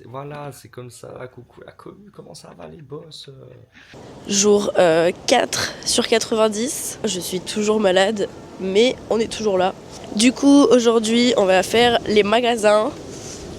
Voilà, c'est comme ça. Coucou la commu, comment ça va les boss? Jour 4 sur 90, je suis toujours malade, mais on est toujours là. Du coup, aujourd'hui, on va faire les magasins.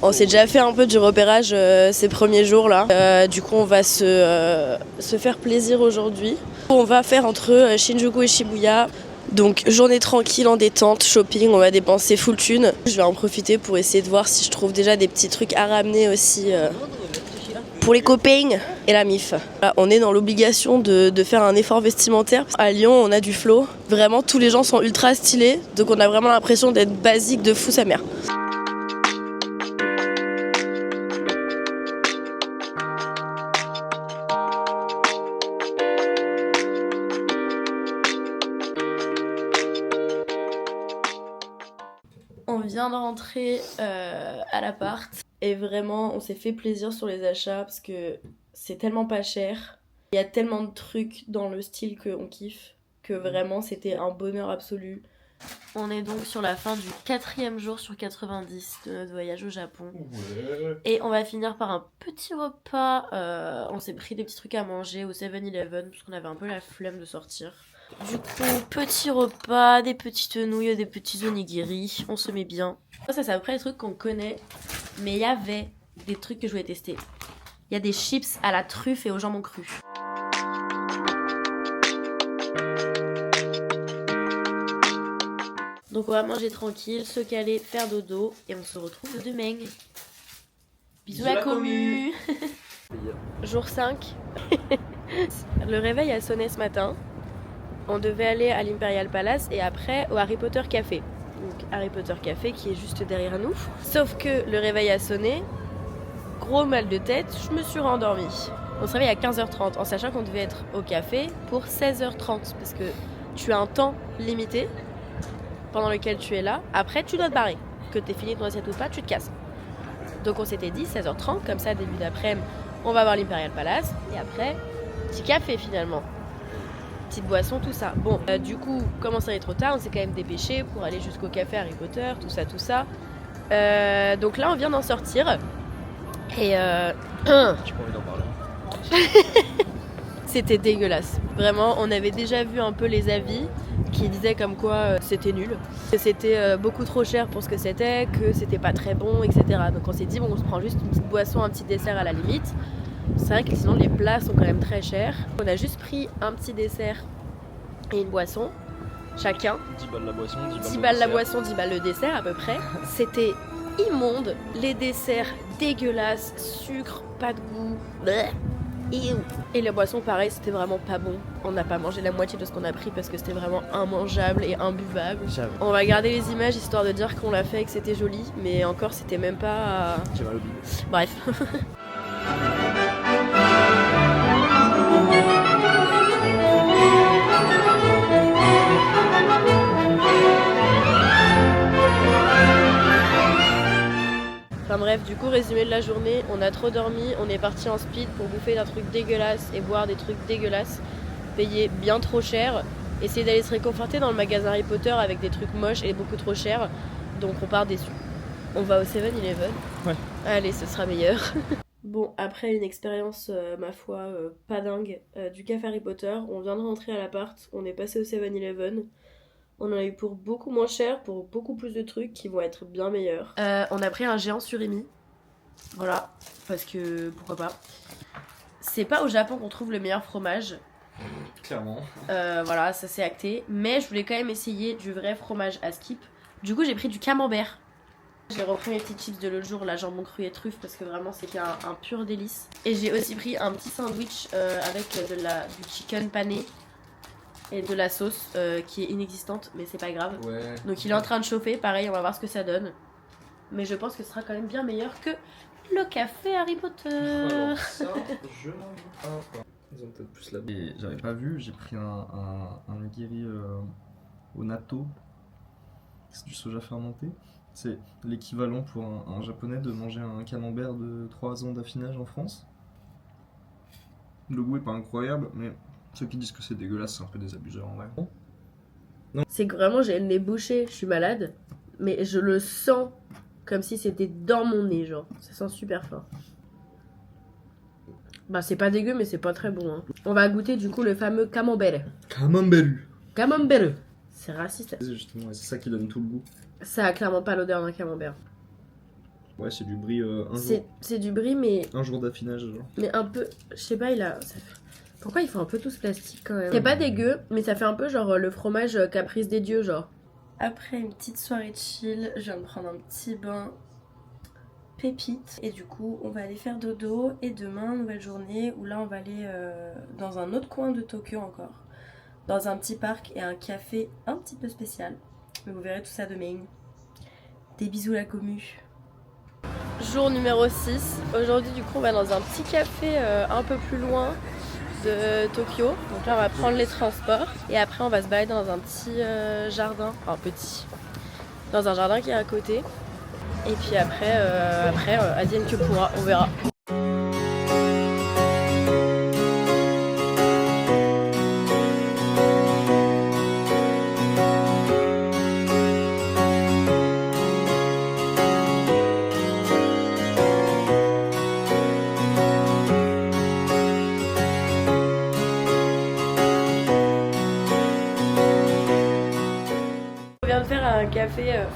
On s'est déjà fait un peu du repérage ces premiers jours là. Du coup, on va se faire plaisir aujourd'hui. On va faire entre Shinjuku et Shibuya. Donc, journée tranquille en détente, shopping, on va dépenser full thune. Je vais en profiter pour essayer de voir si je trouve déjà des petits trucs à ramener aussi pour les copains et la MIF. Là, on est dans l'obligation de faire un effort vestimentaire. À Lyon, on a du flow. Vraiment, tous les gens sont ultra stylés. Donc, on a vraiment l'impression d'être basique de fou sa mère. On vient de rentrer à l'appart et vraiment on s'est fait plaisir sur les achats parce que c'est tellement pas cher. Il y a tellement de trucs dans le style qu'on kiffe que vraiment c'était un bonheur absolu. On est donc sur la fin du 4e jour sur 90 de notre voyage au Japon. Ouais. Et on va finir par un petit repas. On s'est pris des petits trucs à manger au 7-Eleven parce qu'on avait un peu la flemme de sortir. Du coup, petit repas, des petites nouilles, des petits onigiri, on se met bien. Ça c'est à peu près les trucs qu'on connaît, mais il y avait des trucs que je voulais tester. Il y a des chips à la truffe et au jambon cru. Donc on va manger tranquille, se caler, faire dodo, et on se retrouve demain. Bisous la commu. Jour 5. Le réveil a sonné ce matin. On devait aller à l'Imperial Palace et après au Harry Potter Café. Donc Harry Potter Café qui est juste derrière nous. Sauf que le réveil a sonné, gros mal de tête, je me suis rendormie. On se réveille à 15h30 en sachant qu'on devait être au café pour 16h30 parce que tu as un temps limité pendant lequel tu es là. Après tu dois te barrer. Que t'aies fini ton assiette ou pas, tu te casses. Donc on s'était dit 16h30, comme ça début d'après-midi, on va voir l'Imperial Palace et après, petit café finalement. Petite boisson, tout ça. Bon, du coup, comme ça est trop tard, on s'est quand même dépêché pour aller jusqu'au café Harry Potter, tout ça, tout ça. Donc là, on vient d'en sortir. Et J'ai pas envie d'en parler. c'était dégueulasse. Vraiment, on avait déjà vu un peu les avis qui disaient comme quoi c'était nul. Que c'était beaucoup trop cher pour ce que c'était pas très bon, etc. Donc on s'est dit, bon, on se prend juste une petite boisson, un petit dessert à la limite. C'est vrai que sinon les plats sont quand même très chers. On a juste pris un petit dessert et une boisson, chacun. 10 balles la boisson, 10 balles la boisson, 10 balles le dessert à peu près. C'était immonde, les desserts dégueulasses, sucre, pas de goût. Bleh. Et la boisson pareil, c'était vraiment pas bon. On n'a pas mangé la moitié de ce qu'on a pris parce que c'était vraiment immangeable et imbuvable. On va garder les images histoire de dire qu'on l'a fait et que c'était joli, mais encore c'était même pas... J'ai mal au bide. Bref. Enfin bref, du coup, résumé de la journée, on a trop dormi, on est parti en speed pour bouffer un truc dégueulasse et boire des trucs dégueulasses, payer bien trop cher, essayer d'aller se réconforter dans le magasin Harry Potter avec des trucs moches et beaucoup trop chers, donc on part déçu. On va au 7-Eleven. Ouais. Allez, ce sera meilleur. Bon, après une expérience, ma foi, pas dingue, du café Harry Potter, on vient de rentrer à l'appart, on est passé au 7-Eleven. On en a eu pour beaucoup moins cher, pour beaucoup plus de trucs qui vont être bien meilleurs. On a pris un géant surimi. Voilà, parce que pourquoi pas. C'est pas au Japon qu'on trouve le meilleur fromage. Clairement. Voilà, ça c'est acté. Mais je voulais quand même essayer du vrai fromage à skip. Du coup, j'ai pris du camembert. J'ai repris mes petites chips de l'autre jour, la jambon cru et truffe, parce que vraiment c'était un pur délice. Et j'ai aussi pris un petit sandwich avec du chicken pané. Et de la sauce qui est inexistante, mais c'est pas grave. Ouais. Donc il est en train de chauffer, pareil, on va voir ce que ça donne. Mais je pense que ce sera quand même bien meilleur que le café Harry Potter. Alors ça, je n'en veux pas. Ils ont peut-être plus la... Et j'avais pas vu, j'ai pris un nigiri au natto. C'est du soja fermenté. C'est l'équivalent pour un japonais de manger un camembert de 3 ans d'affinage en France. Le goût est pas incroyable, mais ceux qui disent que c'est dégueulasse, c'est un peu des abuseurs en vrai. C'est que vraiment j'ai le nez bouché, je suis malade. Mais je le sens Comme si c'était dans mon nez, genre. Ça sent super fort. Bah c'est pas dégueu mais c'est pas très bon. Hein. On va goûter du coup le fameux camembert. Camembert. Camembert. C'est raciste. Justement, c'est ça qui donne tout le goût. Ça a clairement pas l'odeur d'un camembert. Ouais, c'est du brie C'est du brie mais... un jour d'affinage, genre. Mais un peu... Je sais pas, il a... Pourquoi ils font un peu tous plastique quand même? C'est pas dégueu, mais ça fait un peu genre le fromage caprice des dieux, genre. Après une petite soirée de chill, je viens de prendre un petit bain pépite. Et du coup, on va aller faire dodo. Et demain, nouvelle journée où là, on va aller dans un autre coin de Tokyo encore. Dans un petit parc et un café un petit peu spécial. Mais vous verrez tout ça demain. Des bisous la commu. Jour numéro 6. Aujourd'hui, du coup, on va dans un petit café un peu plus loin de Tokyo. Donc là, on va prendre les transports. Et après, on va se balader dans un petit jardin. Enfin, petit. Dans un jardin qui est à côté. Et puis après, advienne que pourra, on verra.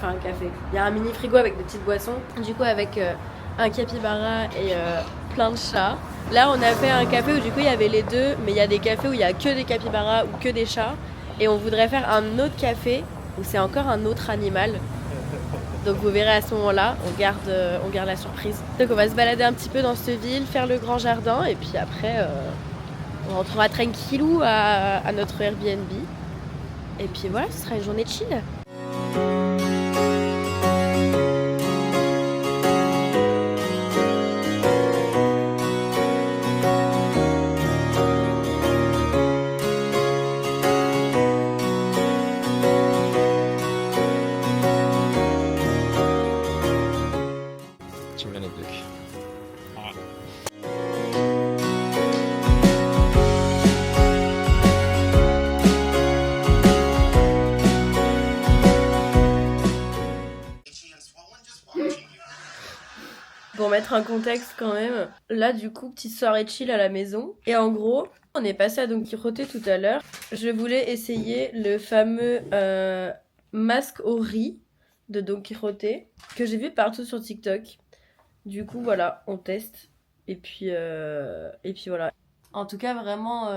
Un café. Il y a un mini frigo avec des petites boissons. Du coup avec un capybara et plein de chats. Là on a fait un café où du coup il y avait les deux, mais il y a des cafés où il y a que des capybaras ou que des chats. Et on voudrait faire un autre café où c'est encore un autre animal. Donc vous verrez à ce moment-là, on garde la surprise. Donc on va se balader un petit peu dans cette ville, faire le grand jardin et puis après on rentrera tranquillou à notre Airbnb. Et puis voilà, ce sera une journée de chill. Pour mettre un contexte quand même, là du coup petite soirée chill à la maison et en gros on est passé à Don Quijote tout à l'heure. Je voulais essayer le fameux masque au riz de Don Quijote que j'ai vu partout sur TikTok. Du coup voilà, on teste et puis voilà. En tout cas vraiment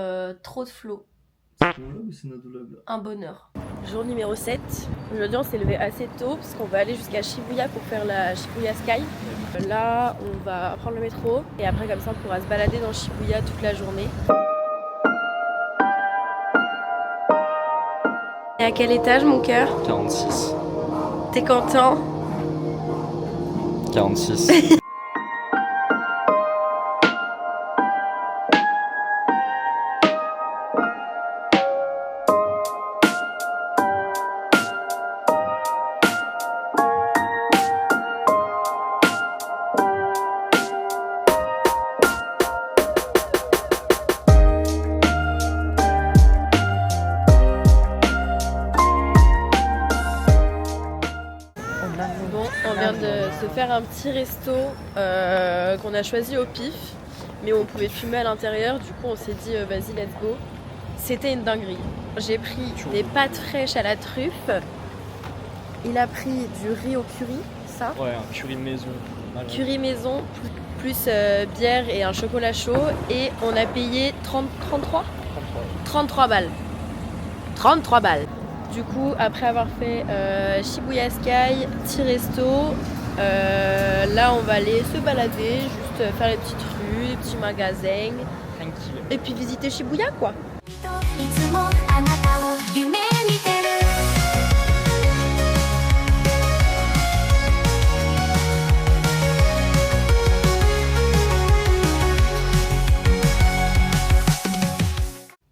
trop de flow. Un bonheur. Jour numéro 7. Aujourd'hui on s'est levé assez tôt parce qu'on va aller jusqu'à Shibuya pour faire la Shibuya Sky. Là on va prendre le métro et après comme ça on pourra se balader dans Shibuya toute la journée. Et à quel étage mon cœur? 46. T'es content? 46. On vient de se faire un petit resto qu'on a choisi au pif, mais où on pouvait fumer à l'intérieur. Du coup, on s'est dit vas-y, let's go. C'était une dinguerie. J'ai pris des pâtes fraîches à la truffe. Il a pris du riz au curry, ça. Ouais, un curry maison. Curry maison, plus bière et un chocolat chaud. Et on a payé 33 balles. 33 balles. Du coup, après avoir fait Shibuya Sky, petit resto, là on va aller se balader, juste faire les petites rues, les petits magasins. Tranquille. Et puis visiter Shibuya quoi.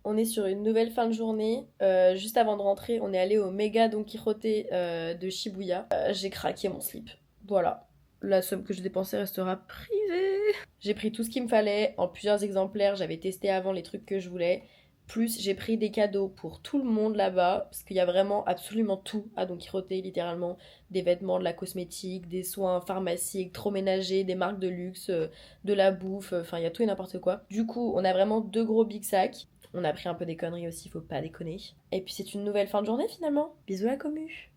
On est sur une nouvelle fin de journée. Juste avant de rentrer, on est allé au méga Don Quijote de Shibuya. J'ai craqué mon slip. Voilà. La somme que j'ai dépensée restera privée. J'ai pris tout ce qu'il me fallait en plusieurs exemplaires. J'avais testé avant les trucs que je voulais. Plus j'ai pris des cadeaux pour tout le monde là-bas, parce qu'il y a vraiment absolument tout à Don Quijote, littéralement. Des vêtements, de la cosmétique, des soins, pharmacie, électroménager, des marques de luxe, de la bouffe, enfin il y a tout et n'importe quoi. Du coup, on a vraiment 2 gros big sacs. On a pris un peu des conneries aussi, faut pas déconner. Et puis c'est une nouvelle fin de journée finalement. Bisous la commu.